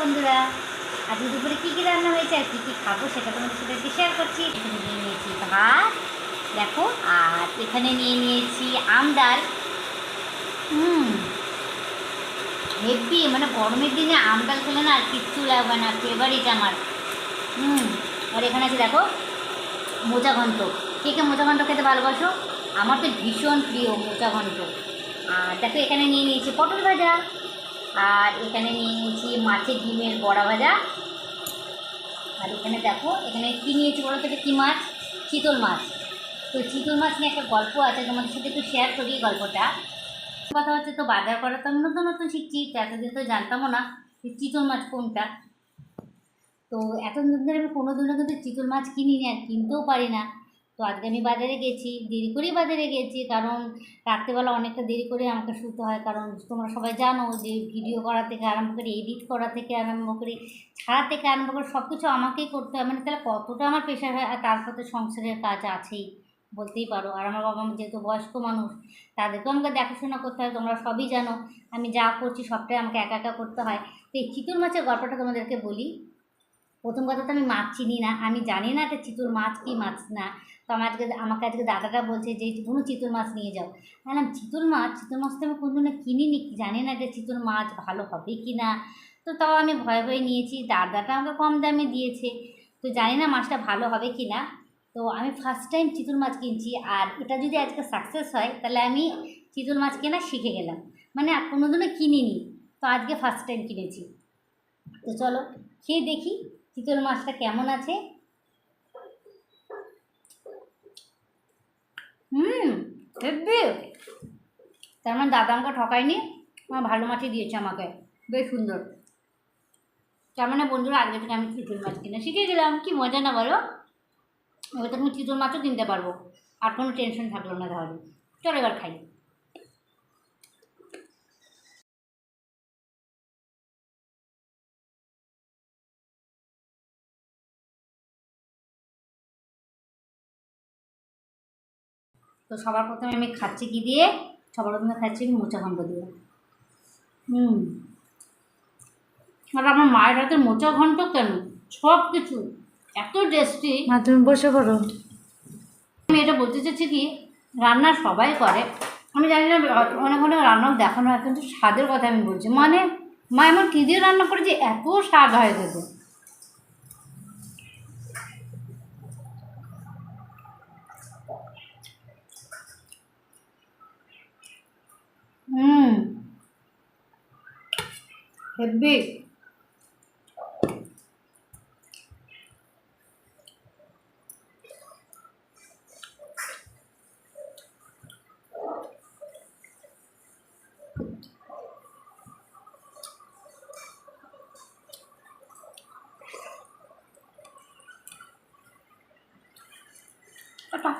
বন্ধুরা, আজকে দুপুরে কী কী রান্না হয়েছে আর কী কী খাবো সেটা তোমাদের সাথে শেয়ার করছি। এখানে নিয়ে নিয়েছি ভাত, দেখো, আর এখানে নিয়ে নিয়েছি আম ডাল। হেভি, মানে গরমের দিনে আম ডাল খেলে না আর কিচ্ছু লাগবে না, ফেভারিট আমার। আর এখানে আছে দেখো মোচা ঘন্ট। কে কে মোচা ঘন্ট খেতে ভালোবাসো? আমার তো ভীষণ প্রিয় মোচা ঘন্ট। আর দেখো এখানে নিয়ে নিয়েছি পটল ভাজা, আর এখানে নিয়ে নিয়েছি মাছের ডিমের বড়া ভাজা। আর এখানে দেখো এখানে কী নিয়েছি বলো তো, কী মাছ? চিতল মাছ। তো চিতল মাছ নিয়ে একটা গল্প আছে, তোমাদের সাথে একটু শেয়ার করি গল্পটা। কথা হচ্ছে, তো বাজার করা তো আমি নতুন নতুন শিখছি, তো এতদিন তো জানতামও না যে চিতল মাছ কোনটা। তো এতদিন ধরে আমি কোনোদিনও কিন্তু চিতল মাছ কিনিনি, আর কিনতেও পারি না। তো আজকে আমি বাজারে গেছি, দেরি করেই বাজারে গেছি, কারণ রাত্রেবেলা অনেকটা দেরি করে আমাকে শুতে হয়। কারণ তোমরা সবাই জানো যে ভিডিও করা থেকে আরম্ভ করে এডিট করা থেকে আরম্ভ করে ছাড়া থেকে আরম্ভ করে সব কিছু আমাকেই করতে হয়। মানে তাহলে কতটা আমার প্রেশার হয়। আর তার সাথে সংসারের কাজ আছেই বলতেই পারো। আর আমার বাবা মা যেহেতু বয়স্ক মানুষ, তাদেরকেও আমাকে দেখাশোনা করতে হয়। তোমরা সবই জানো আমি যা করছি সবটাই আমাকে একা একা করতে হয়। তো এই চিতল মাছের গল্পটা তোমাদেরকে বলি। প্রথম কথা তো আমি মাছ চিনি না, আমি জানি না এটা চিতল মাছ কি মাছ না। তো আমাকে আজকে দাদাটা বলছে যে কোনো চিতল মাছ নিয়ে যাও। বললাম চিতল মাছ তো আমি কোনোদিনও কিনিনি, জানি না এটা চিতল মাছ ভালো হবে কি না। তো তাও আমি ভয়ে ভয়ে নিয়েছি, দাদাটা আমাকে কম দামে দিয়েছে। তো জানি না মাছটা ভালো হবে কি না। তো আমি ফার্স্ট টাইম চিতল মাছ কিনছি, আর এটা যদি আজকে সাকসেস হয় তাহলে আমি চিতল মাছ কেনা শিখে গেলাম। মানে কোনোদিনও কিনিনি, তো আজকে ফার্স্ট টাইম কিনেছি। তো চলো খেয়ে দেখি চিতল মাছটা কেমন আছে। হেব্বি। তার মানে দাদা আমাকে ঠকায়নি, আমার ভালো মাছই দিয়েছে আমাকে, বেশ সুন্দর। তার মানে বন্ধুরা আজকে থেকে আমি চিতল মাছ কিনে শিখে গেলাম, কি মজা না বলো? এবার তো আমি চিতল মাছও কিনতে পারবো, আর কোনো টেনশন থাকলো না তাহলে। চলো এবার খাই। তো সবার প্রথমে আমি খাচ্ছি কি দিয়ে? সবার প্রথমে খাচ্ছি আমি মোচা ঘন্ট দিয়ে। আর আমার মায়ের হাতের মোচা ঘন্ট কেন, সব কিছু এত টেস্টি। তুমি বসে পড়ো। আমি এটা বলতে চাচ্ছি কি, রান্না সবাই করে, আমি জানি না অনেক অনেক রান্নাও দেখানো হয়, কিন্তু স্বাদের কথা আমি বলছি। মানে মা এমন কী দিয়ে রান্না করে যে এত স্বাদ হয় খেতে। হেব্বি। টাটা।